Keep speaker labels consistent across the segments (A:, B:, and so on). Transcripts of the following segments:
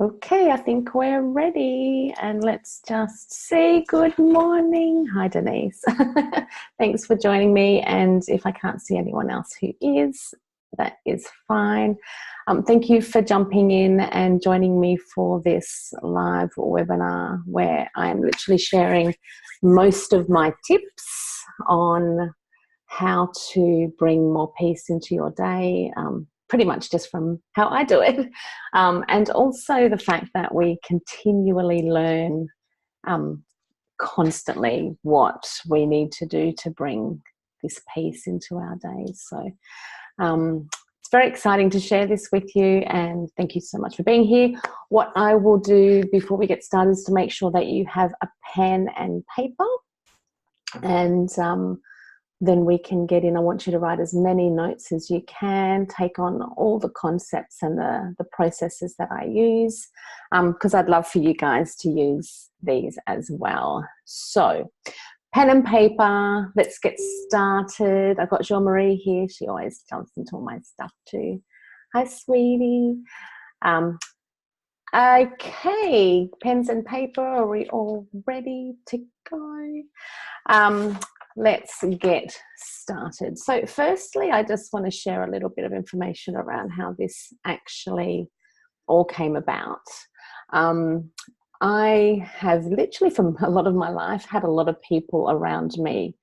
A: Okay, I think we're ready, and let's just say good morning. Hi, Denise. Thanks for joining me, and if I can't see anyone else who is, that is fine. Thank you for jumping in and joining me for this live webinar where I'm literally sharing most of my tips on how to bring more peace into your day, pretty much just from how I do it. And also the fact that we continually learn constantly what we need to do to bring this peace into our days. So it's very exciting to share this with you, and thank you so much for being here. What I will do before we get started is to make sure that you have a pen and paper, and then we can get in. I want you to write as many notes as you can, take on all the concepts and the processes that I use, because I'd love for you guys to use these as well. So pen and paper, let's get started. I've got Jean-Marie here. She always jumps into all my stuff too. Hi, sweetie. Okay, pens and paper, are we all ready to go? Let's get started. So firstly, I just want to share a little bit of information around how this actually all came about. I have literally, from a lot of my life, had a lot of people around me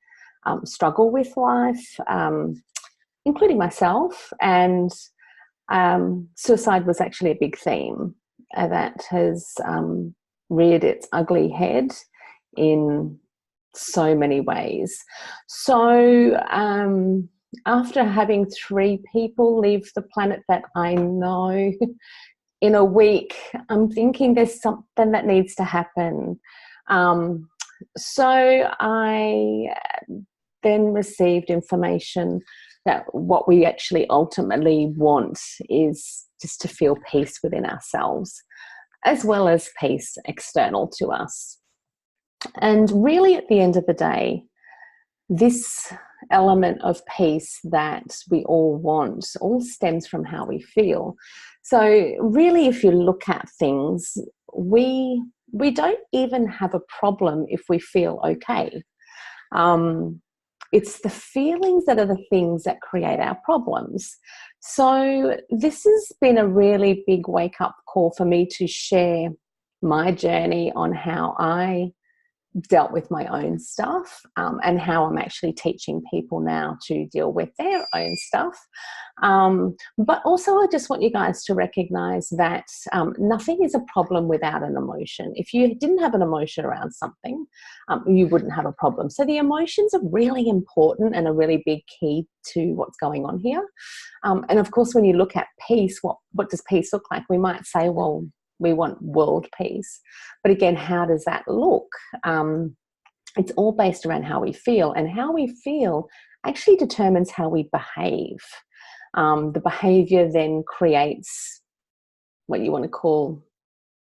A: struggle with life, including myself, and suicide was actually a big theme that has reared its ugly head in so many ways. So after having 3 people leave the planet that I know in a week, I'm thinking there's something that needs to happen. So I then received information that what we actually ultimately want is just to feel peace within ourselves, as well as peace external to us. And really, at the end of the day, this element of peace that we all want all stems from how we feel. So really, if you look at things, we don't even have a problem if we feel okay. It's the feelings that are the things that create our problems. So this has been a really big wake-up call for me to share my journey on how I dealt with my own stuff, and how I'm actually teaching people now to deal with their own stuff. But also, I just want you guys to recognize that nothing is a problem without an emotion. If you didn't have an emotion around something, you wouldn't have a problem. So the emotions are really important and a really big key to what's going on here. And of course, when you look at peace, what does peace look like? We might say, well, we want world peace. But again, how does that look? It's all based around how we feel, and how we feel actually determines how we behave. The behavior then creates what you want to call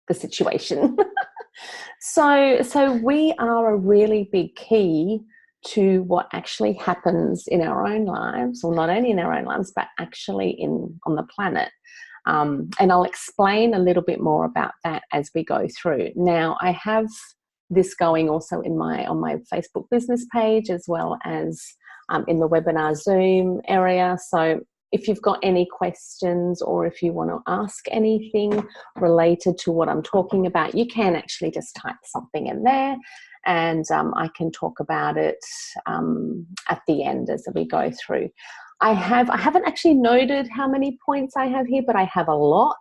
A: the situation. So we are a really big key to what actually happens in our own lives, or not only in our own lives, but actually on the planet. And I'll explain a little bit more about that as we go through. Now, I have this going also on my Facebook business page, as well as in the webinar Zoom area. So if you've got any questions, or if you want to ask anything related to what I'm talking about, you can actually just type something in there, and I can talk about it at the end as we go through. I haven't actually noted how many points I have here, but I have a lot.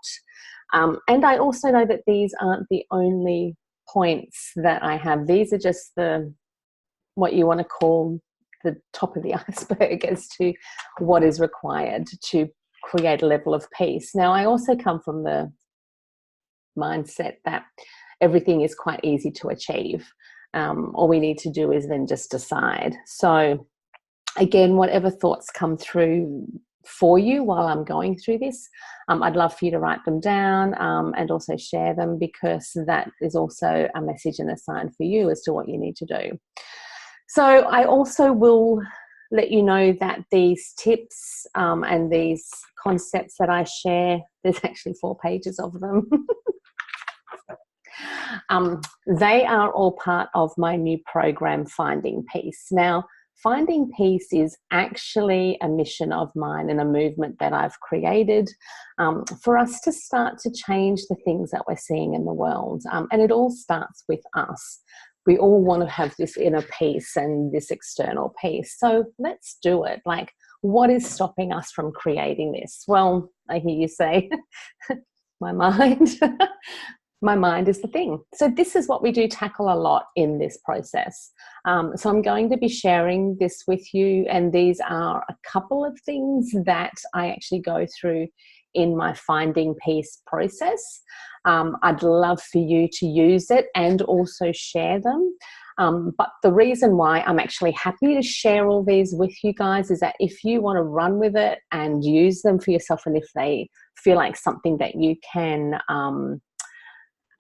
A: And I also know that these aren't the only points that I have. These are just what you want to call the top of the iceberg as to what is required to create a level of peace. Now, I also come from the mindset that everything is quite easy to achieve. All we need to do is then just decide. So again, whatever thoughts come through for you while I'm going through this, I'd love for you to write them down, and also share them, because that is also a message and a sign for you as to what you need to do. So I also will let you know that these tips and these concepts that I share, there's actually 4 pages of them. They are all part of my new program, Finding Peace. Now, Finding Peace is actually a mission of mine and a movement that I've created for us to start to change the things that we're seeing in the world. And it all starts with us. We all want to have this inner peace and this external peace. So let's do it. Like, what is stopping us from creating this? Well, I hear you say, my mind. My mind is the thing. So this is what we do tackle a lot in this process. So I'm going to be sharing this with you, and these are a couple of things that I actually go through in my Finding Peace process. I'd love for you to use it and also share them. But the reason why I'm actually happy to share all these with you guys is that if you want to run with it and use them for yourself, and if they feel like something that you can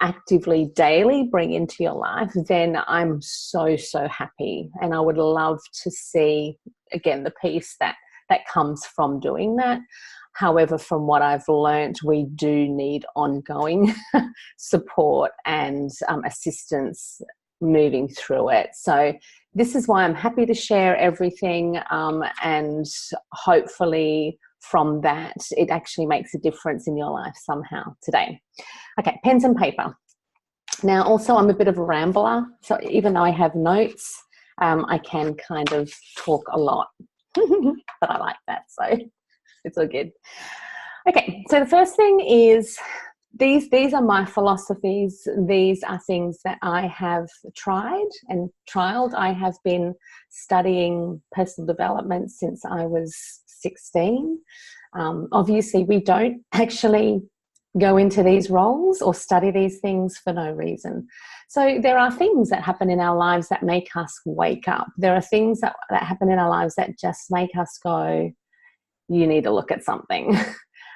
A: actively daily bring into your life, then I'm so happy, and I would love to see again the peace that comes from doing that. However, from what I've learned, we do need ongoing support and assistance moving through it. So this is why I'm happy to share everything, and hopefully from that it actually makes a difference in your life somehow today. Okay, pens and paper. Now, also, I'm a bit of a rambler, so even though I have notes, I can kind of talk a lot, but I like that, so it's all good. Okay, so the first thing is these are my philosophies. These are things that I have tried and trialed. I have been studying personal development since I was 16. Obviously, we don't actually go into these roles or study these things for no reason. So there are things that happen in our lives that make us wake up. There are things that happen in our lives that just make us go, you need to look at something.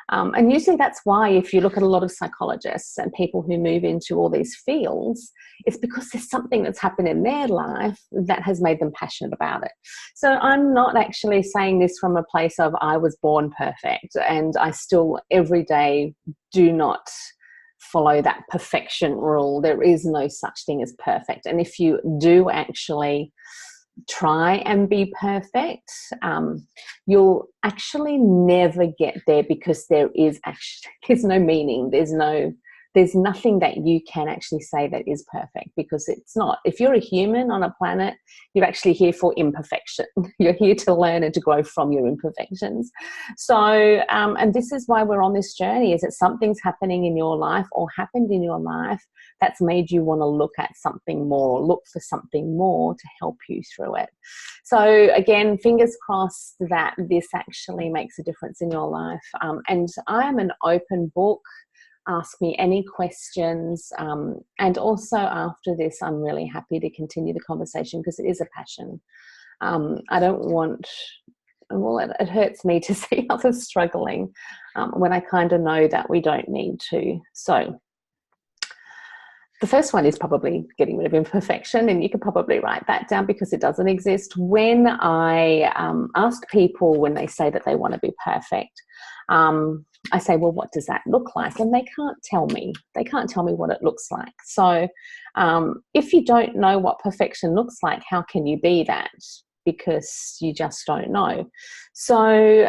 A: And usually that's why, if you look at a lot of psychologists and people who move into all these fields, it's because there's something that's happened in their life that has made them passionate about it. So I'm not actually saying this from a place of I was born perfect and I still every day do not follow that perfection rule. There is no such thing as perfect. And if you do actually try and be perfect, you'll actually never get there, because there's no meaning, there's nothing that you can actually say that is perfect, because it's not. If you're a human on a planet, you're actually here for imperfection. You're here to learn and to grow from your imperfections. So and this is why we're on this journey, is that something's happening in your life or happened in your life that's made you want to look at something more, or look for something more to help you through it. So again, fingers crossed that this actually makes a difference in your life. And I am an open book. Ask me any questions. And also after this, I'm really happy to continue the conversation, because it is a passion. I don't want, well, it hurts me to see others struggling when I kind of know that we don't need to. So the first one is probably getting rid of imperfection, and you could probably write that down because it doesn't exist. When I ask people when they say that they want to be perfect, I say, well, what does that look like? And they can't tell me. They can't tell me what it looks like. So if you don't know what perfection looks like, how can you be that? Because you just don't know. So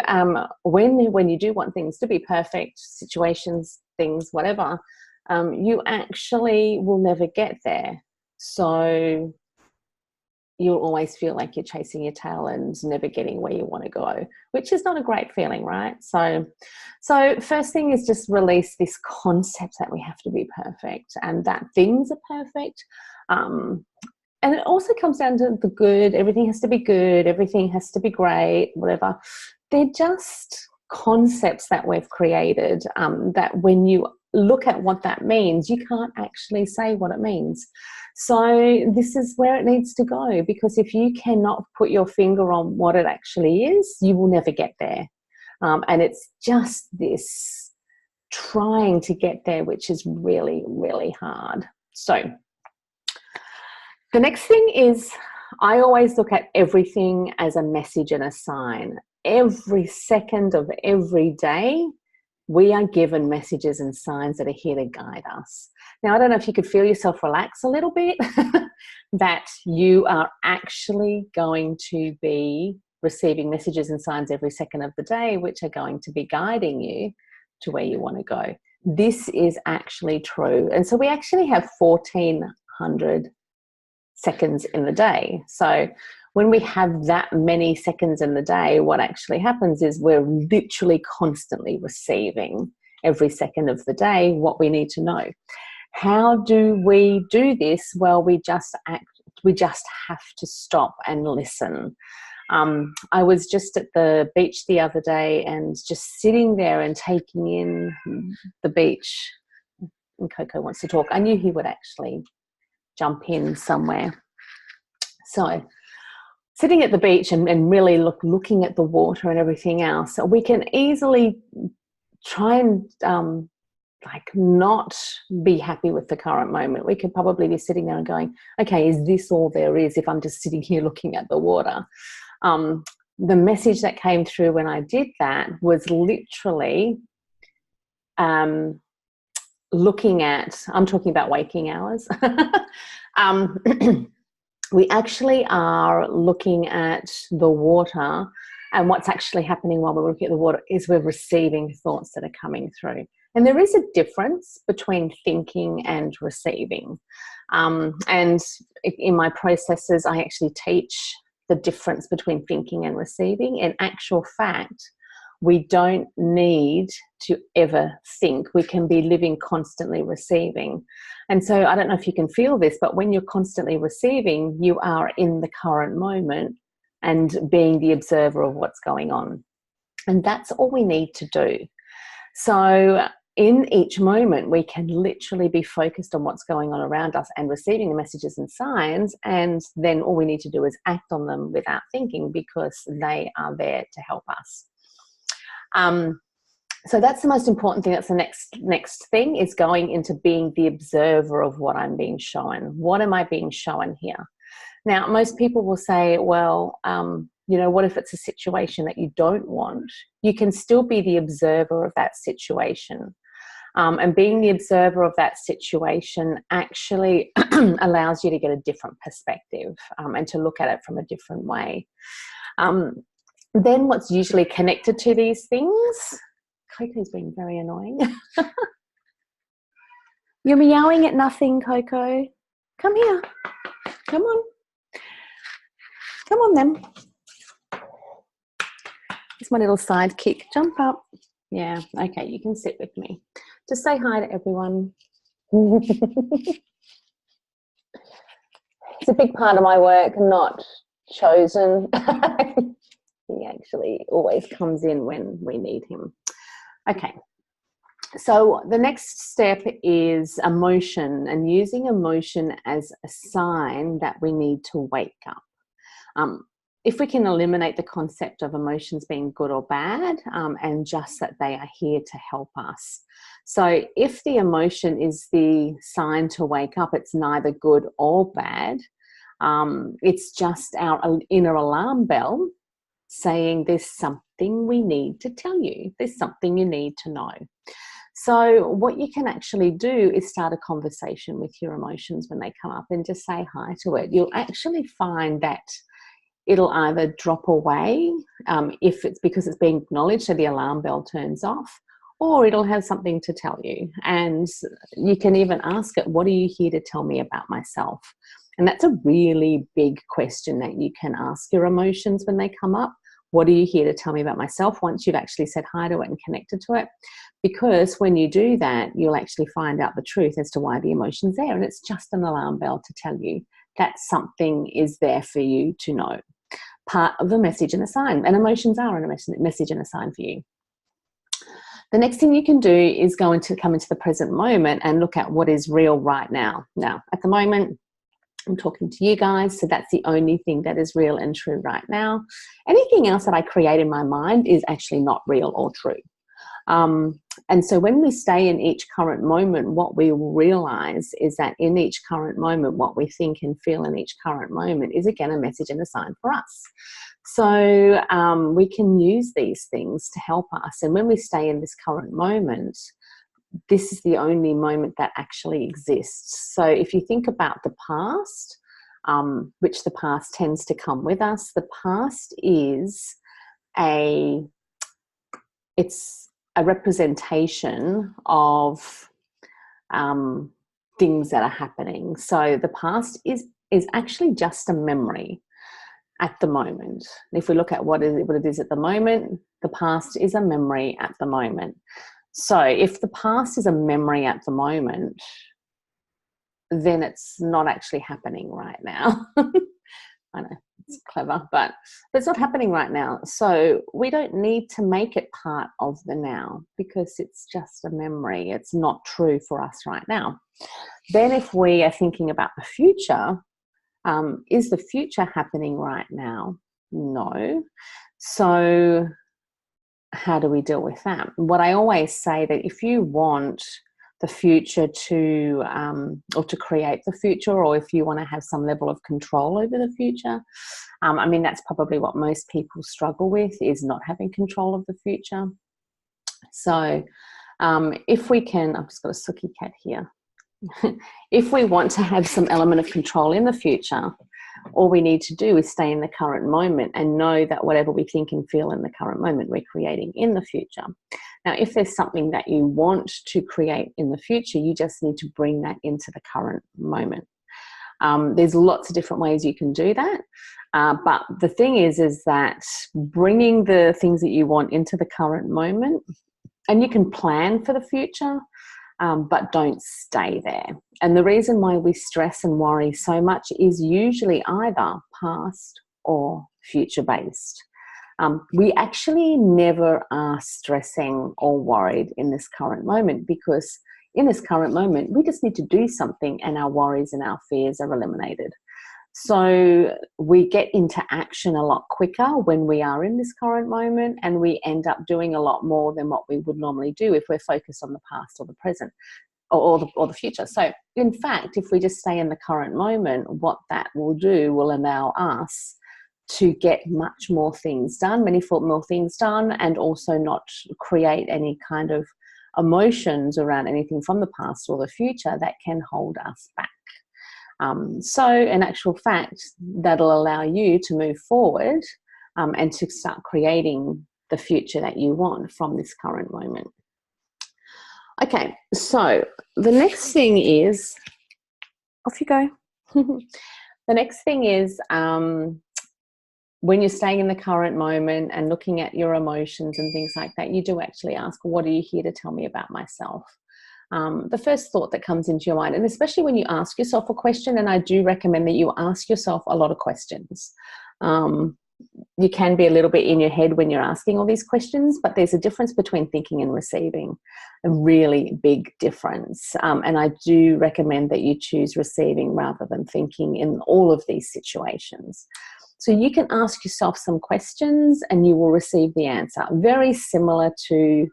A: when you do want things to be perfect, situations, things, whatever, you actually will never get there. So you'll always feel like you're chasing your tail and never getting where you want to go, which is not a great feeling, right? So first thing is just release this concept that we have to be perfect and that things are perfect. And it also comes down to the good. Everything has to be good. Everything has to be great, whatever. They're just concepts that we've created that when you look at what that means, you can't actually say what it means. So this is where it needs to go, because if you cannot put your finger on what it actually is, you will never get there. And it's just this trying to get there, which is really, really hard. So the next thing is, I always look at everything as a message and a sign. Every second of every day we are given messages and signs that are here to guide us. Now, I don't know if you could feel yourself relax a little bit, that you are actually going to be receiving messages and signs every second of the day, which are going to be guiding you to where you want to go. This is actually true. And so we actually have 1,400 seconds in the day. So when we have that many seconds in the day, what actually happens is we're literally constantly receiving every second of the day what we need to know. How do we do this? Well, we just have to stop and listen. I was just at the beach the other day and just sitting there and taking in the beach. And Coco wants to talk. I knew he would actually jump in somewhere. So sitting at the beach and really looking at the water and everything else, we can easily try and not be happy with the current moment. We could probably be sitting there and going, okay, is this all there is if I'm just sitting here looking at the water? The message that came through when I did that was literally looking at, I'm talking about waking hours. We actually are looking at the water, and what's actually happening while we're looking at the water is we're receiving thoughts that are coming through. And there is a difference between thinking and receiving. And in my processes, I actually teach the difference between thinking and receiving. In actual fact, we don't need to ever think. We can be living constantly receiving. And so I don't know if you can feel this, but when you're constantly receiving, you are in the current moment and being the observer of what's going on. And that's all we need to do. So in each moment, we can literally be focused on what's going on around us and receiving the messages and signs, and then all we need to do is act on them without thinking, because they are there to help us. So that's the most important thing. That's the next thing, is going into being the observer of what I'm being shown. What am I being shown here? Now, most people will say, well, what if it's a situation that you don't want? You can still be the observer of that situation. And being the observer of that situation actually allows you to get a different perspective and to look at it from a different way. Then what's usually connected to these things, Coco's being very annoying. You're meowing at nothing, Coco. Come here. Come on. Come on then. It's my little sidekick. Jump up. Yeah, okay, you can sit with me. Just say hi to everyone. It's a big part of my work, not chosen. He actually always comes in when we need him. Okay, so the next step is emotion, and using emotion as a sign that we need to wake up. If we can eliminate the concept of emotions being good or bad, and just that they are here to help us. So if the emotion is the sign to wake up, it's neither good or bad. It's just our inner alarm bell saying there's something we need to tell you. There's something you need to know. So what you can actually do is start a conversation with your emotions when they come up, and just say hi to it. You'll actually find that it'll either drop away if it's because it's being acknowledged, so the alarm bell turns off, or it'll have something to tell you. And you can even ask it, what are you here to tell me about myself? And that's a really big question that you can ask your emotions when they come up. What are you here to tell me about myself? Once you've actually said hi to it and connected to it. Because when you do that, you'll actually find out the truth as to why the emotion's there. And it's just an alarm bell to tell you that something is there for you to know. Part of the message and a sign. And emotions are a message and a sign for you. The next thing you can do is come into the present moment and look at what is real right now. Now, at the moment, I'm talking to you guys, so that's the only thing that is real and true right now. Anything else that I create in my mind is actually not real or true. And so when we stay in each current moment, what we will realize is that in each current moment, what we think and feel in each current moment is again a message and a sign for us. So we can use these things to help us. And when we stay in this current moment, this is the only moment that actually exists. So if you think about the past, which the past tends to come with us, the past is it's a representation of things that are happening. So the past is actually just a memory at the moment. If we look at what it is at the moment, the past is a memory at the moment. So if the past is a memory at the moment, then it's not actually happening right now. I know, it's clever, but it's not happening right now. So we don't need to make it part of the now because it's just a memory. It's not true for us right now. Then if we are thinking about the future, is the future happening right now? No. So how do we deal with that? What I always say that if you want the future to, or to create the future, or if you want to have some level of control over the future, I mean, that's probably what most people struggle with, is not having control of the future. So if we can, I've just got a sookie cat here. If we want to have some element of control in the future, all we need to do is stay in the current moment and know that whatever we think and feel in the current moment, we're creating in the future. Now, if there's something that you want to create in the future, you just need to bring that into the current moment. There's lots of different ways you can do that. But the thing is that bringing the things that you want into the current moment, and you can plan for the future, but don't stay there. And the reason why we stress and worry so much is usually either past or future-based. We actually never are stressing or worried in this current moment, because in this current moment, we just need to do something and our worries and our fears are eliminated. So we get into action a lot quicker when we are in this current moment, and we end up doing a lot more than what we would normally do if we're focused on the past or the present or the future. So in fact, if we just stay in the current moment, what that will do will allow us to get much more things done, many more things done, and also not create any kind of emotions around anything from the past or the future that can hold us back. So in actual fact, that'll allow you to move forward and to start creating the future that you want from this current moment. Okay, so the next thing is, off you go. The next thing is, when you're staying in the current moment and looking at your emotions and things like that, you do actually ask, what are you here to tell me about myself? The first thought that comes into your mind, and especially when you ask yourself a question, and I do recommend that you ask yourself a lot of questions. You can be a little bit in your head when you're asking all these questions, but there's a difference between thinking and receiving, a really big difference. And I do recommend that you choose receiving rather than thinking in all of these situations. So you can ask yourself some questions and you will receive the answer. Very similar to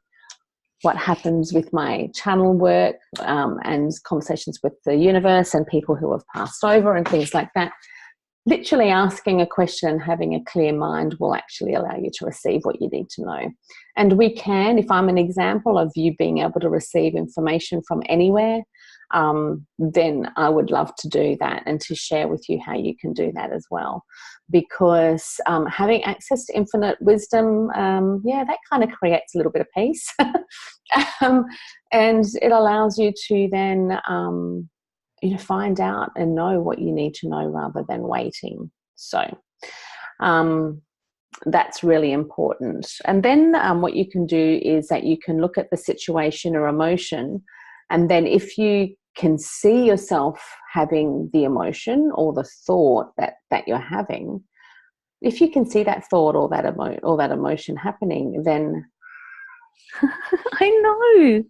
A: what happens with my channel work and conversations with the universe and people who have passed over and things like that. Literally asking a question and having a clear mind will actually allow you to receive what you need to know. And we can, if I'm an example of you being able to receive information from anywhere, then I would love to do that and to share with you how you can do that as well. Because having access to infinite wisdom, that kind of creates a little bit of peace. And it allows you to then find out and know what you need to know rather than waiting. So that's really important. And then what you can do is that you can look at the situation or emotion, and then if you can see yourself having the emotion or the thought that you're having, if you can see that thought or that emotion happening, then I know.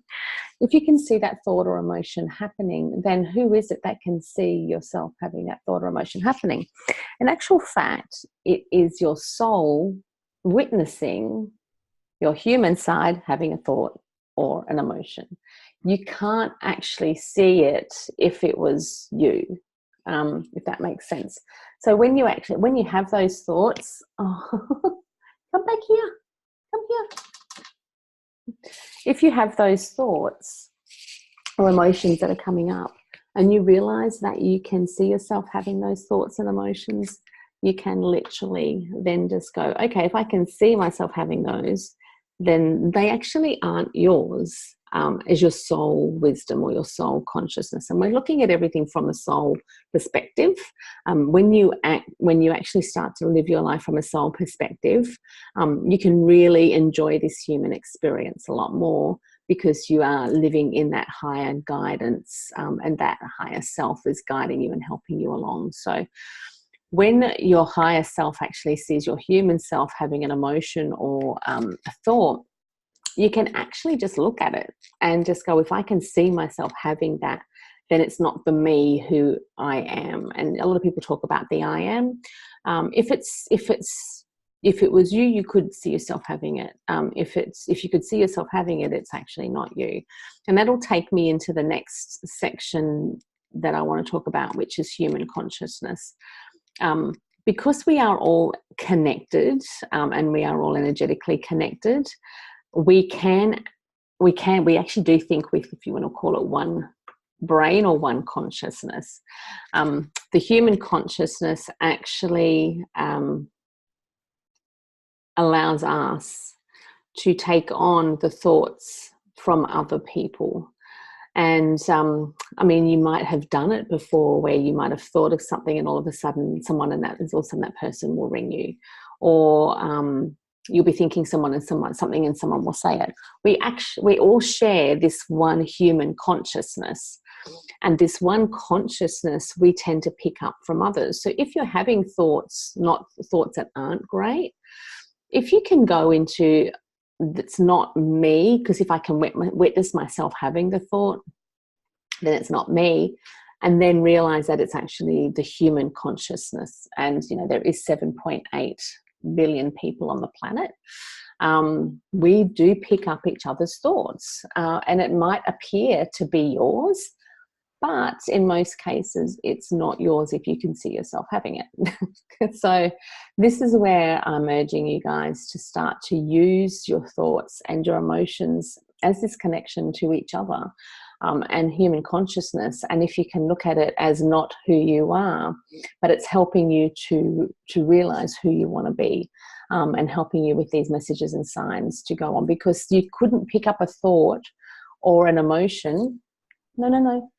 A: If you can see that thought or emotion happening, then who is it that can see yourself having that thought or emotion happening? In actual fact, it is your soul witnessing your human side having a thought or an emotion. You can't actually see it if it was you. if that makes sense. So when you have those thoughts, oh, come back here, come here. If you have those thoughts or emotions that are coming up, and you realize that you can see yourself having those thoughts and emotions, you can literally then just go, okay, if I can see myself having those, then they actually aren't yours, as your soul wisdom or your soul consciousness. And we're looking at everything from a soul perspective. When you actually start to live your life from a soul perspective, you can really enjoy this human experience a lot more, because you are living in that higher guidance, and that higher self is guiding you and helping you along. So when your higher self actually sees your human self having an emotion or a thought, you can actually just look at it and just go, if I can see myself having that, then it's not the me who I am. And a lot of people talk about the I am. If it was you, you could see yourself having it. If you could see yourself having it, it's actually not you. And that'll take me into the next section that I want to talk about, which is human consciousness. Because we are all connected, and we are all energetically connected, we actually do think with, if you want to call it, one brain or one consciousness. The human consciousness actually allows us to take on the thoughts from other people. And I mean, you might have done it before, where you might have thought of something and all of a sudden that person will ring you, or you'll be thinking something and someone will say it. We all share this one human consciousness, and this one consciousness we tend to pick up from others. So if you're having thoughts, not thoughts that aren't great, if you can go into, that's not me, because if I can witness myself having the thought, then it's not me, and then realize that it's actually the human consciousness. And there is 7.8 billion people on the planet. We do pick up each other's thoughts, and it might appear to be yours, but in most cases it's not yours if you can see yourself having it. So this is where I'm urging you guys to start to use your thoughts and your emotions as this connection to each other, and human consciousness. And if you can look at it as not who you are, but it's helping you to realize who you want to be, and helping you with these messages and signs to go on, because you couldn't pick up a thought or an emotion. No.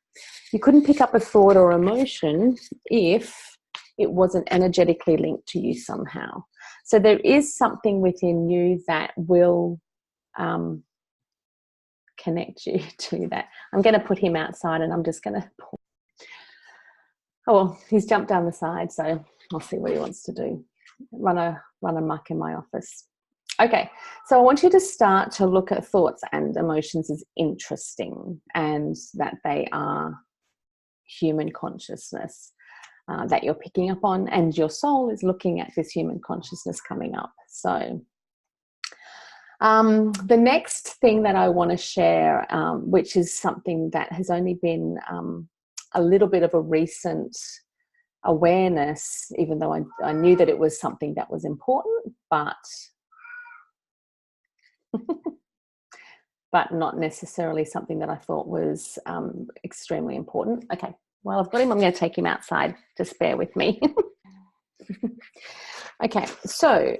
A: You couldn't pick up a thought or emotion if it wasn't energetically linked to you somehow. So there is something within you that will connect you to that. I'm going to put him outside, and I'm just going to pull. Oh, well, he's jumped down the side, so I'll see what he wants to do. Run a muck in my office. Okay, so I want you to start to look at thoughts and emotions as interesting, and that they are human consciousness that you're picking up on, and your soul is looking at this human consciousness coming up. So the next thing that I want to share, which is something that has only been a little bit of a recent awareness, even though I knew that it was something that was important, but but not necessarily something that I thought was extremely important. Okay, well, I've got him. I'm going to take him outside. Just bear with me. Okay, so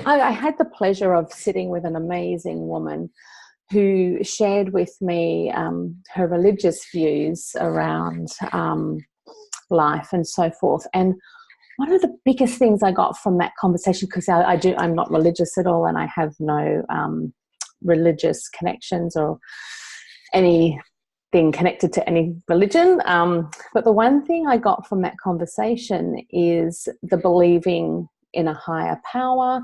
A: I had the pleasure of sitting with an amazing woman who shared with me her religious views around life and so forth. And one of the biggest things I got from that conversation, because I'm not religious at all, and I have no religious connections or anything connected to any religion. But the one thing I got from that conversation is the believing in a higher power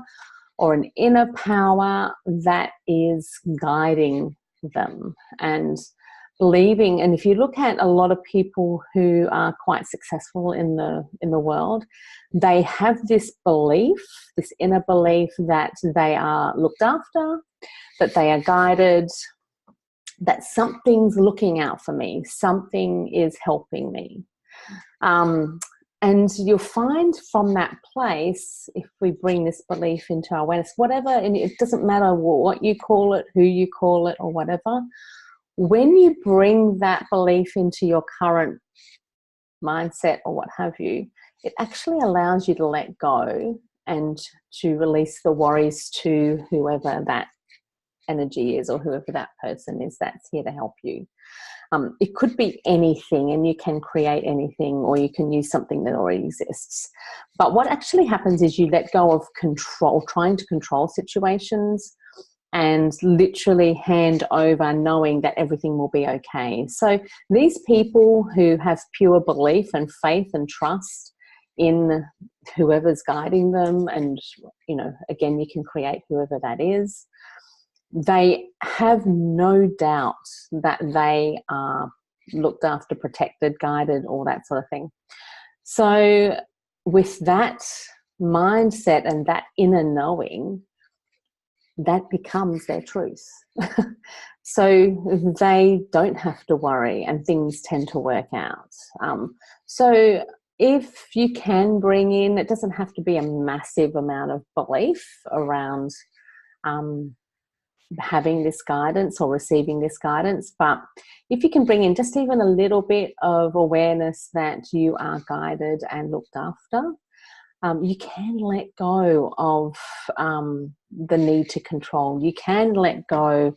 A: or an inner power that is guiding them, and believing. And if you look at a lot of people who are quite successful in the world, they have this belief, this inner belief, that they are looked after, that they are guided, that something's looking out for me, something is helping me. And you'll find from that place, if we bring this belief into our awareness, whatever, and it doesn't matter what you call it, who you call it, or whatever, when you bring that belief into your current mindset or what have you, it actually allows you to let go and to release the worries to whoever that energy is or whoever that person is that's here to help you. It could be anything, and you can create anything, or you can use something that already exists. But what actually happens is you let go of control, trying to control situations, and literally hand over knowing that everything will be okay. So these people who have pure belief and faith and trust in whoever's guiding them, and, you know, again, you can create whoever that is, they have no doubt that they are looked after, protected, guided, all that sort of thing. So with that mindset and that inner knowing, that becomes their truth. So they don't have to worry, and things tend to work out. So if you can bring in, it doesn't have to be a massive amount of belief around having this guidance or receiving this guidance, but if you can bring in just even a little bit of awareness that you are guided and looked after, you can let go of the need to control. You can let go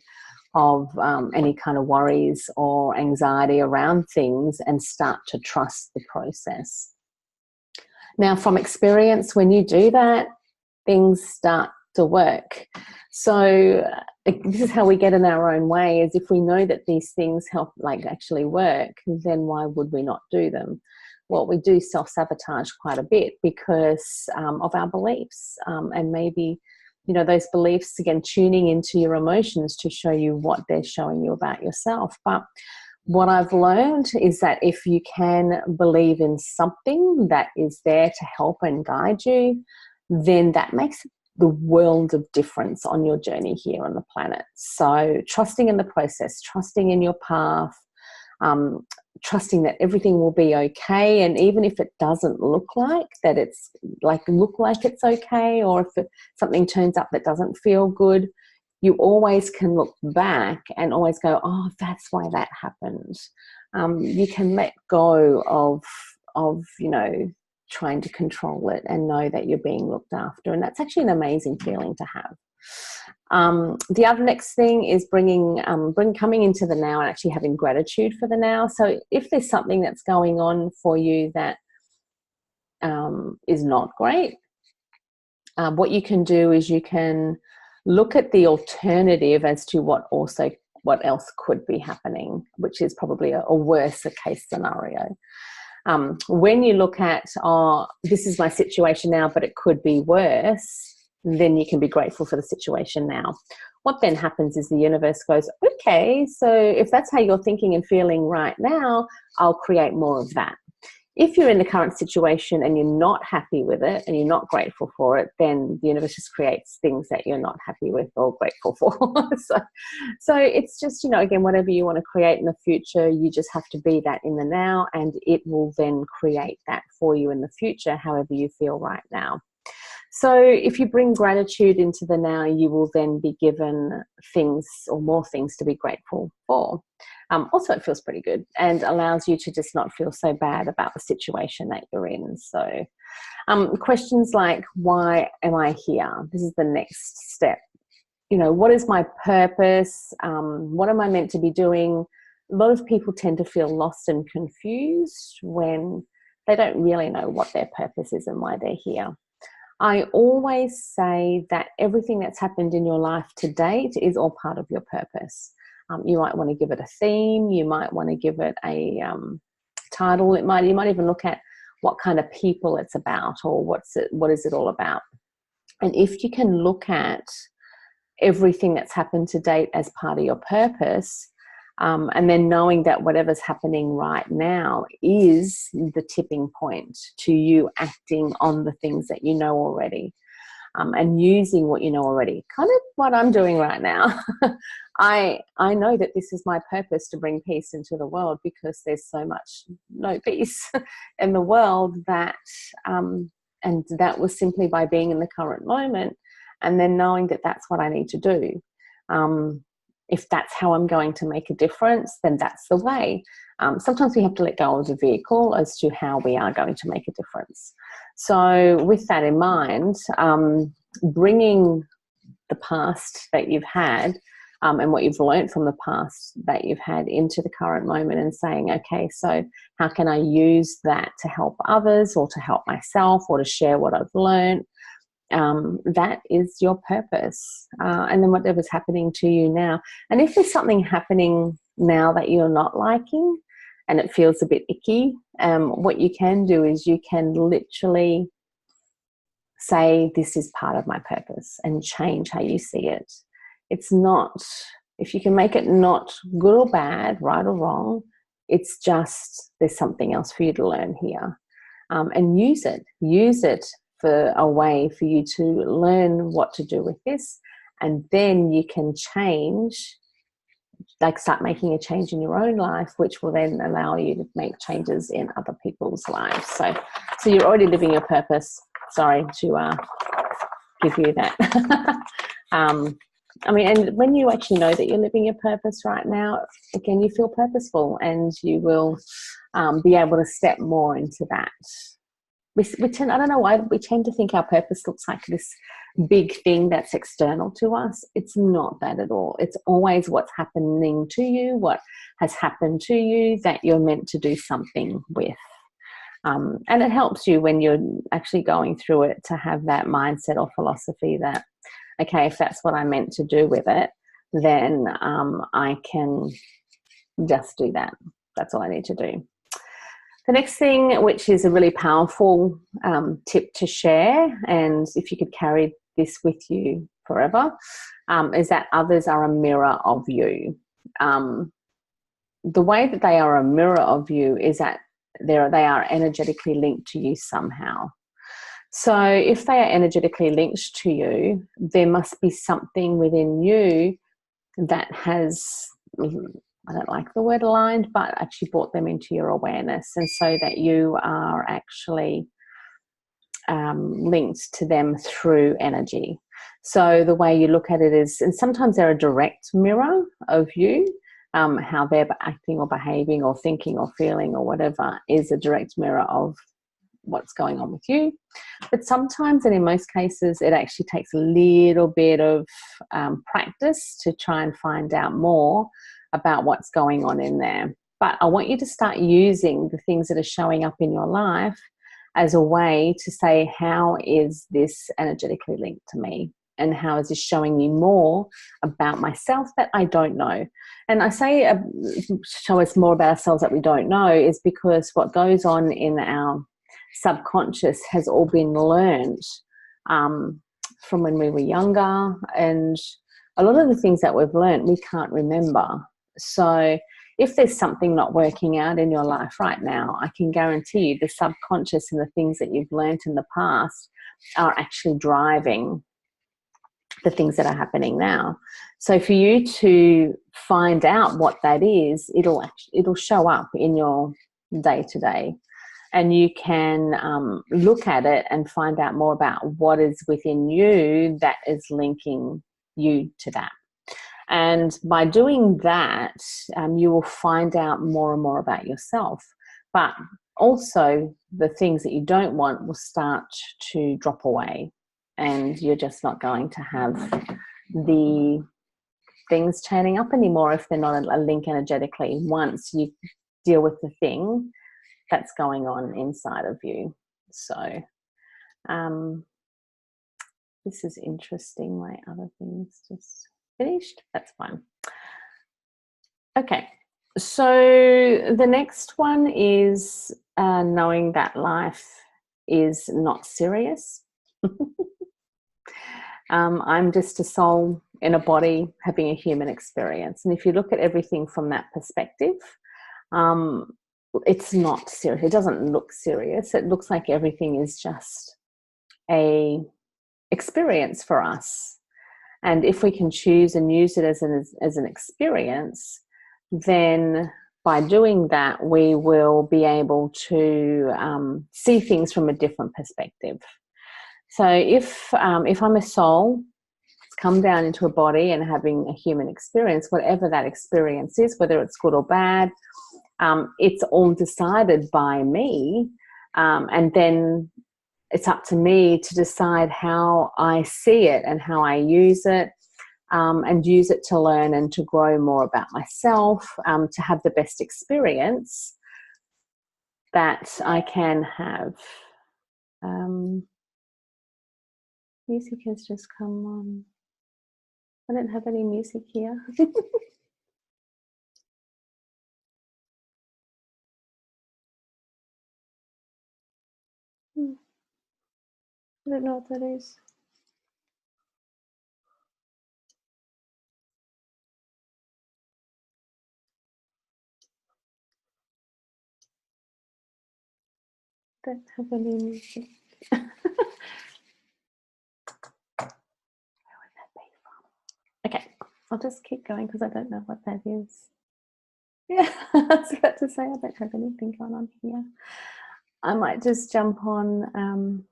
A: of any kind of worries or anxiety around things and start to trust the process. Now, from experience, when you do that, things start to work. So this is how we get in our own way, is if we know that these things help, like, actually work, then why would we not do them? Well, we do self-sabotage quite a bit because of our beliefs, and maybe, you know, those beliefs, again, tuning into your emotions to show you what they're showing you about yourself. But what I've learned is that if you can believe in something that is there to help and guide you, then that makes the world of difference on your journey here on the planet. So trusting in the process, trusting in your path, trusting that everything will be okay. And even if it doesn't look like that, it's okay, or if something turns up that doesn't feel good, you always can look back and always go, oh, that's why that happened. You can let go of, you know, trying to control it and know that you're being looked after. And that's actually an amazing feeling to have. The other next thing is coming into the now and actually having gratitude for the now. So if there's something that's going on for you that is not great, what you can do is you can look at the alternative as to what else could be happening, which is probably a worse case scenario. When you look at, oh, this is my situation now, but it could be worse, then you can be grateful for the situation now. What then happens is the universe goes, okay, so if that's how you're thinking and feeling right now, I'll create more of that. If you're in the current situation and you're not happy with it and you're not grateful for it, then the universe just creates things that you're not happy with or grateful for. So it's just, you know, again, whatever you want to create in the future, you just have to be that in the now, and it will then create that for you in the future, however you feel right now. So if you bring gratitude into the now, you will then be given things or more things to be grateful for. Also, it feels pretty good and allows you to just not feel so bad about the situation that you're in. So questions like, why am I here? This is the next step. You know, what is my purpose? What am I meant to be doing? A lot of people tend to feel lost and confused when they don't really know what their purpose is and why they're here. I always say that everything that's happened in your life to date is all part of your purpose. You might want to give it a theme. You might want to give it a title. You might even look at what kind of people it's about, or what is it all about. And if you can look at everything that's happened to date as part of your purpose, and then knowing that whatever's happening right now is the tipping point to you acting on the things that you know already. and using what you know already. Kind of what I'm doing right now. I know that this is my purpose, to bring peace into the world, because there's so much no peace in the world, that and that was simply by being in the current moment, and then knowing that that's what I need to do. If that's how I'm going to make a difference, then that's the way. Sometimes we have to let go of the vehicle as to how we are going to make a difference. So with that in mind, bringing the past that you've had and what you've learned from the past that you've had into the current moment, and saying, okay, so how can I use that to help others, or to help myself, or to share what I've learned? That is your purpose. And then whatever's happening to you now. And if there's something happening now that you're not liking and it feels a bit icky, what you can do is you can literally say, this is part of my purpose, and change how you see it. It's not, if you can make it not good or bad, right or wrong, it's just, there's something else for you to learn here. And use it for a way for you to learn what to do with this, and then you can change, like start making a change in your own life, which will then allow you to make changes in other people's lives. So you're already living your purpose. Sorry to give you that. I mean, and when you actually know that you're living your purpose right now, again, you feel purposeful, and you will be able to step more into that. We tend, I don't know why, we tend to think our purpose looks like this big thing that's external to us. It's not that at all. It's always what's happening to you, what has happened to you that you're meant to do something with. And it helps you when you're actually going through it to have that mindset or philosophy that, okay, if that's what I'm meant to do with it, then I can just do that. That's all I need to do. The next thing, which is a really powerful tip to share, and if you could carry this with you forever, is that others are a mirror of you. The way that they are a mirror of you is that they are energetically linked to you somehow. So if they are energetically linked to you, there must be something within you that has, I don't like the word aligned, but actually brought them into your awareness, and so that you are actually linked to them through energy. So the way you look at it is, and sometimes they're a direct mirror of you, how they're acting or behaving or thinking or feeling or whatever is a direct mirror of what's going on with you. But sometimes, and in most cases, it actually takes a little bit of practice to try and find out more about what's going on in there. But I want you to start using the things that are showing up in your life as a way to say, how is this energetically linked to me? And how is this showing me more about myself that I don't know? And I say show us more about ourselves that we don't know is because what goes on in our subconscious has all been learned from when we were younger, and a lot of the things that we've learned we can't remember. So if there's something not working out in your life right now, I can guarantee you the subconscious and the things that you've learned in the past are actually driving the things that are happening now. So for you to find out what that is, it'll show up in your day-to-day. And you can look at it and find out more about what is within you that is linking you to that. And by doing that, you will find out more and more about yourself. But also the things that you don't want will start to drop away. And you're just not going to have the things turning up anymore if they're not a link energetically, once you deal with the thing that's going on inside of you. So this is interesting. My other things just finished. That's fine. Okay, so the next one is knowing that life is not serious. I'm just a soul in a body having a human experience. And if you look at everything from that perspective, it's not serious. It doesn't look serious. It looks like everything is just a experience for us. And if we can choose and use it as an experience, then by doing that, we will be able to see things from a different perspective. So if I'm a soul, it's come down into a body and having a human experience, whatever that experience is, whether it's good or bad, it's all decided by me. And then it's up to me to decide how I see it and how I use it, and use it to learn and to grow more about myself, to have the best experience that I can have. Music has just come on. I don't have any music here. I don't know what that is. Don't have any music. Where would that be from? Okay, I'll just keep going because I don't know what that is. Yeah, I was about to say I don't have anything going on here. I might just jump on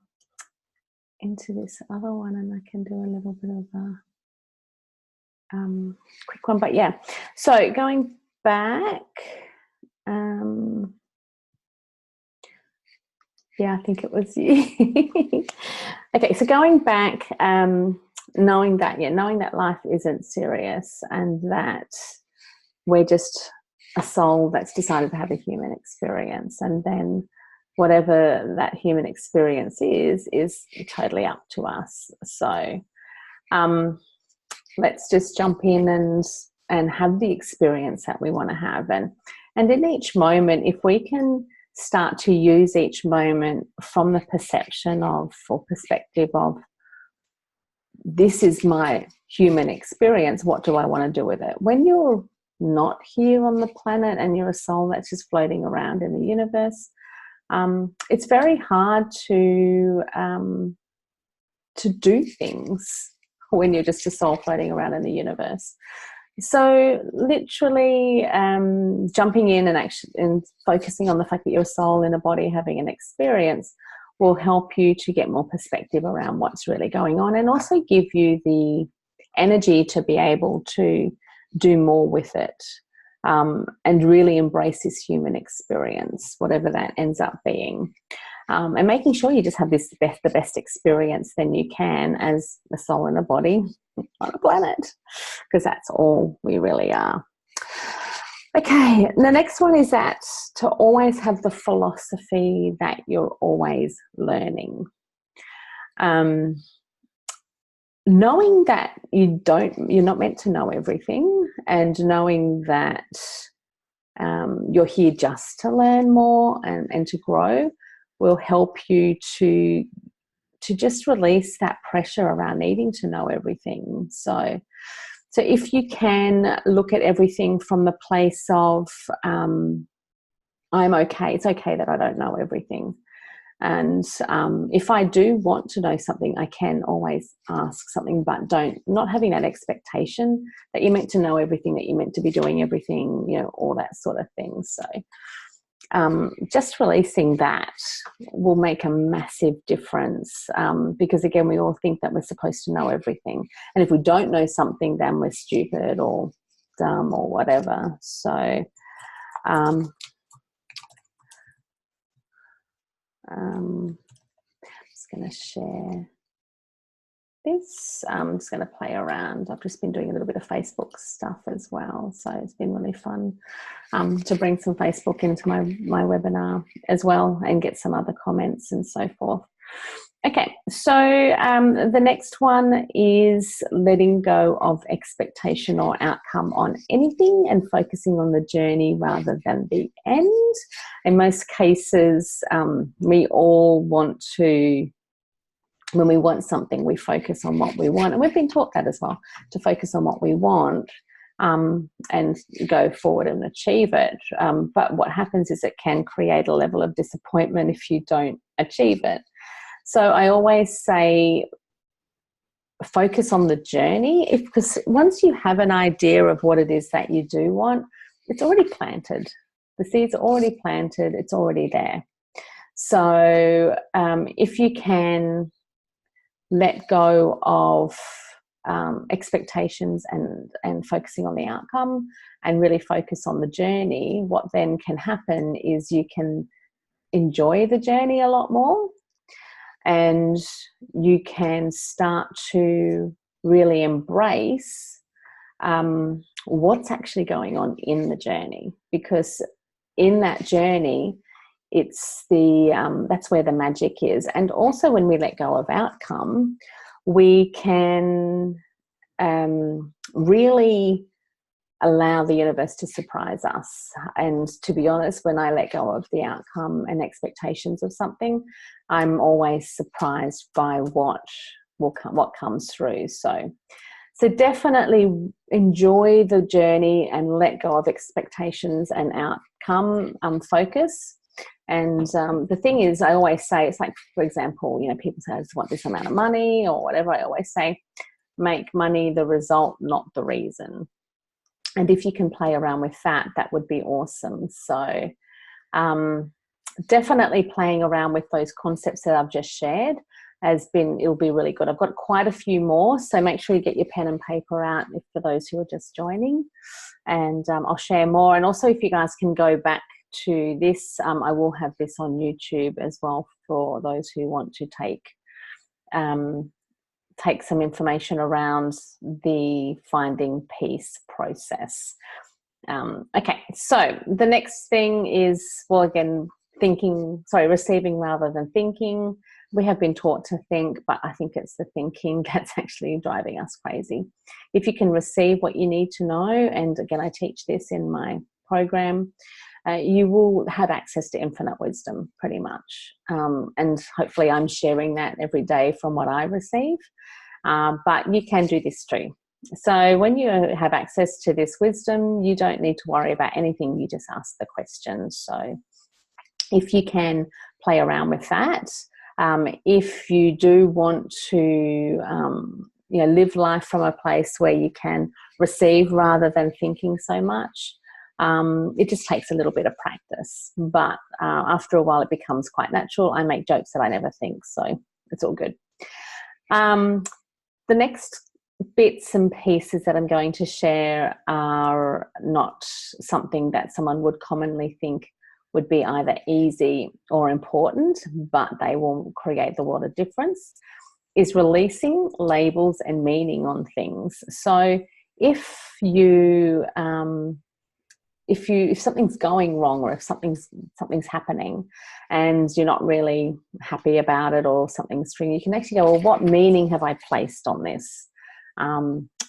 A: into this other one and I can do a little bit of a quick one. But yeah, so going back, yeah, I think it was you. Okay, so going back, knowing that life isn't serious and that we're just a soul that's decided to have a human experience, and then whatever that human experience is totally up to us. So let's just jump in and have the experience that we want to have. And in each moment, if we can start to use each moment from the perception of, or perspective of, this is my human experience, what do I want to do with it? When you're not here on the planet and you're a soul that's just floating around in the universe, it's very hard to do things when you're just a soul floating around in the universe. So literally jumping in and focusing on the fact that you're a soul in a body having an experience will help you to get more perspective around what's really going on, and also give you the energy to be able to do more with it, and really embrace this human experience, whatever that ends up being. And making sure you just have the best experience then you can as a soul in a body on a planet, because that's all we really are. Okay, the next one is that to always have the philosophy that you're always learning. Knowing that you're not meant to know everything, and knowing that you're here just to learn more and to grow, will help you to just release that pressure around needing to know everything. So if you can look at everything from the place of I'm okay, it's okay that I don't know everything. And if I do want to know something, I can always ask something, but not having that expectation that you're meant to know everything, that you're meant to be doing everything, all that sort of thing. So just releasing that will make a massive difference, because again, we all think that we're supposed to know everything, and if we don't know something, then we're stupid or dumb or whatever. So I'm just going to share this. I'm just going to play around. I've just been doing a little bit of Facebook stuff as well, so it's been really fun to bring some Facebook into my webinar as well and get some other comments and so forth. Okay, so the next one is letting go of expectation or outcome on anything and focusing on the journey rather than the end. In most cases, we all want to, when we want something, we focus on what we want. And we've been taught that as well, to focus on what we want and go forward and achieve it. But what happens is it can create a level of disappointment if you don't achieve it. So I always say, focus on the journey, because once you have an idea of what it is that you do want, it's already planted. The seeds are already planted. It's already there. So if you can let go of expectations and focusing on the outcome and really focus on the journey, what then can happen is you can enjoy the journey a lot more, and you can start to really embrace what's actually going on in the journey, because in that journey, it's that's where the magic is. And also when we let go of outcome, we can really allow the universe to surprise us. And to be honest, when I let go of the outcome and expectations of something, I'm always surprised by what comes through. So definitely enjoy the journey and let go of expectations and outcome focus. And the thing is, I always say, it's like, for example, people say, I just want this amount of money or whatever. I always say, make money the result, not the reason. And if you can play around with that, that would be awesome. So definitely playing around with those concepts that I've just shared it'll be really good. I've got quite a few more, so make sure you get your pen and paper out for those who are just joining. And I'll share more. And also, if you guys can go back to this, I will have this on YouTube as well for those who want to take some information around the finding peace process. Okay, so the next thing is, well, again, receiving rather than thinking. We have been taught to think, but I think it's the thinking that's actually driving us crazy. If you can receive what you need to know, and again, I teach this in my program, you will have access to infinite wisdom pretty much. And hopefully I'm sharing that every day from what I receive. But you can do this too. So when you have access to this wisdom, you don't need to worry about anything. You just ask the questions. So if you can play around with that, if you do want to live life from a place where you can receive rather than thinking so much, it just takes a little bit of practice. But after a while, it becomes quite natural. I make jokes that I never think, so it's all good. The next bits and pieces that I'm going to share are not something that someone would commonly think would be either easy or important, but they will create the world of difference, is releasing labels and meaning on things. So if something's going wrong, or if something's happening and you're not really happy about it, or something's string, you can actually go, well, what meaning have I placed on this?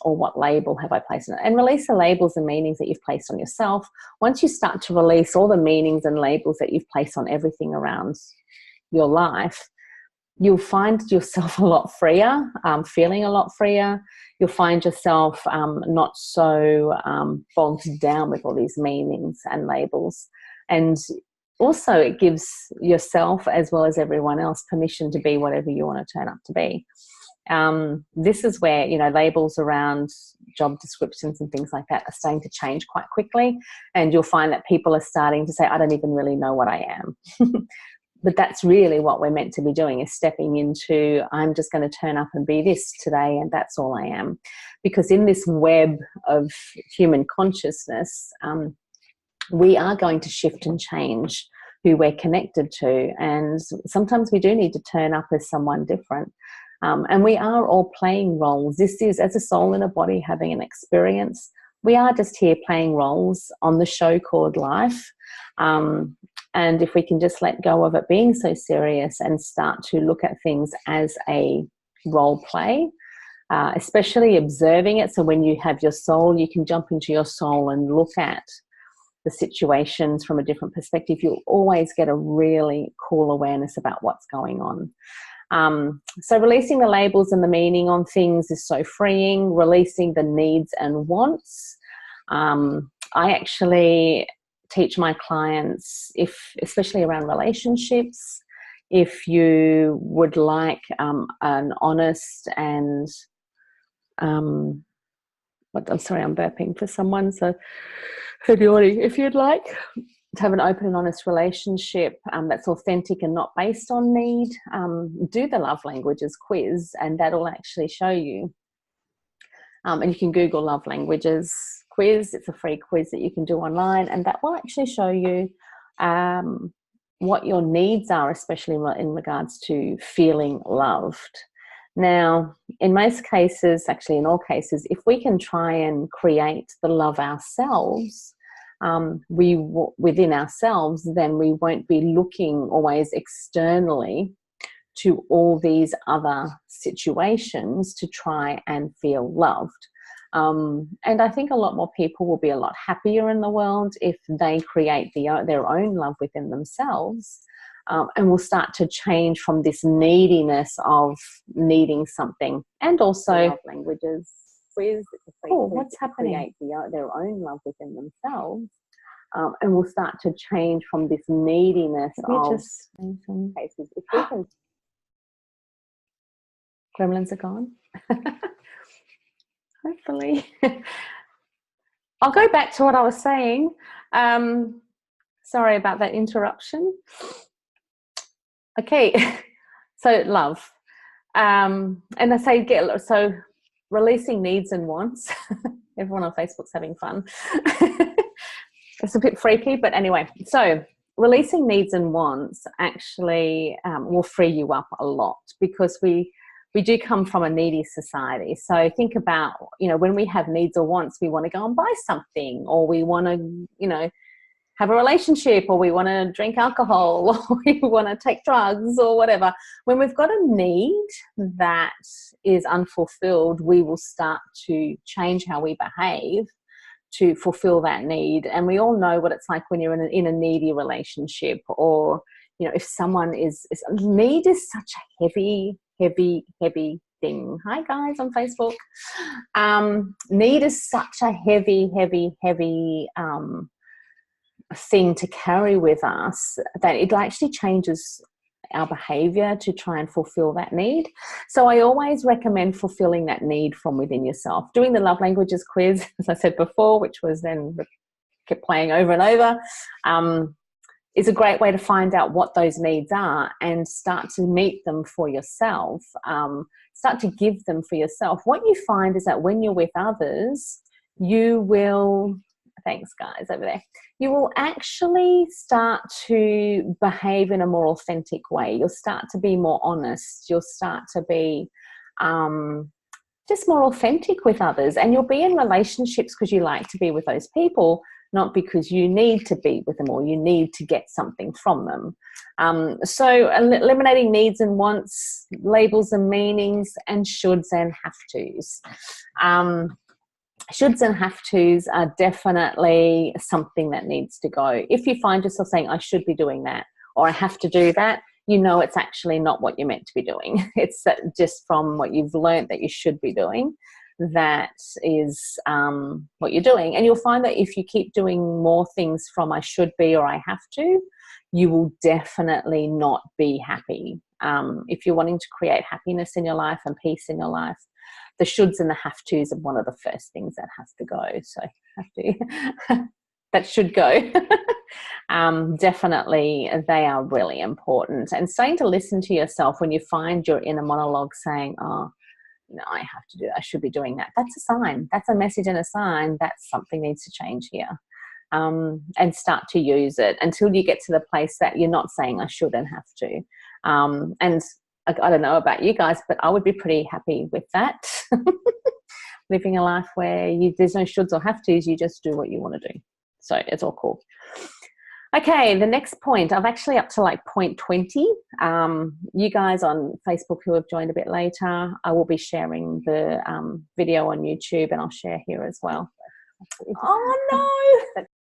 A: Or what label have I placed on it? And release the labels and meanings that you've placed on yourself. Once you start to release all the meanings and labels that you've placed on everything around your life, you'll find yourself a lot freer, feeling a lot freer. You'll find yourself not so bogged down with all these meanings and labels. And also it gives yourself, as well as everyone else, permission to be whatever you want to turn up to be. This is where, labels around job descriptions and things like that are starting to change quite quickly. And you'll find that people are starting to say, I don't even really know what I am. But that's really what we're meant to be doing, is stepping into, I'm just going to turn up and be this today, and that's all I am. Because in this web of human consciousness, we are going to shift and change who we're connected to. And sometimes we do need to turn up as someone different. And we are all playing roles. This is, as a soul in a body having an experience, we are just here playing roles on the show called life. And if we can just let go of it being so serious and start to look at things as a role play, especially observing it. So when you have your soul, you can jump into your soul and look at the situations from a different perspective. You'll always get a really cool awareness about what's going on. So releasing the labels and the meaning on things is so freeing. Releasing the needs and wants. I actually teach my clients, especially around relationships, if you would like an honest and I'm sorry, I'm burping for someone. So if you'd like to have an open and honest relationship that's authentic and not based on need, do the love languages quiz, and that'll actually show you. And you can Google love languages quiz. It's a free quiz that you can do online, and that will actually show you what your needs are, especially in regards to feeling loved. Now, in most cases, actually in all cases, if we can try and create the love ourselves, within ourselves, then we won't be looking always externally to all these other situations to try and feel loved. And I think a lot more people will be a lot happier in the world if they create their own love within themselves, and will start to change from this neediness of needing something. And also love languages quiz. What's happening? Create their own love within themselves, and will start to change from this neediness of cases. If we can, gremlins are gone. Hopefully. I'll go back to what I was saying. Sorry about that interruption. Okay, so love. And I say so releasing needs and wants. Everyone on Facebook's having fun. It's a bit freaky, but anyway. So releasing needs and wants actually will free you up a lot, because we do come from a needy society. So think about, when we have needs or wants, we want to go and buy something, or we want to, have a relationship, or we want to drink alcohol, or we want to take drugs, or whatever. When we've got a need that is unfulfilled, we will start to change how we behave to fulfill that need. And we all know what it's like when you're in a needy relationship, or, if someone need is such a heavy thing. Hi guys on Facebook. Need is such a heavy thing to carry with us that it actually changes our behavior to try and fulfill that need. So I always recommend fulfilling that need from within yourself. Doing the love languages quiz, as I said before, which was then kept playing over and over, is a great way to find out what those needs are and start to meet them for yourself. Start to give them for yourself. What you find is that when you're with others, you will, thanks guys over there, you will actually start to behave in a more authentic way. You'll start to be more honest. You'll start to be just more authentic with others, and you'll be in relationships because you like to be with those people, not because you need to be with them or you need to get something from them. So eliminating needs and wants, labels and meanings, and shoulds and have-tos. Shoulds and have-tos are definitely something that needs to go. If you find yourself saying, I should be doing that, or I have to do that, it's actually not what you're meant to be doing. It's just from what you've learned that you should be doing. That is what you're doing. And you'll find that if you keep doing more things from I should be or I have to, you will definitely not be happy. If you're wanting to create happiness in your life and peace in your life, the shoulds and the have-tos are one of the first things that has to go. So that should go. Definitely, they are really important. And starting to listen to yourself when you find your inner monologue saying, oh, I have to do that, I should be doing that. That's a sign. That's a message and a sign that something needs to change here. And start to use it until you get to the place that you're not saying I should and have to. And I don't know about you guys, but I would be pretty happy with that. Living a life where there's no shoulds or have tos, you just do what you want to do. So it's all cool. Okay, the next point, I'm actually up to like point 20. You guys on Facebook who have joined a bit later, I will be sharing the video on YouTube, and I'll share here as well. Oh no!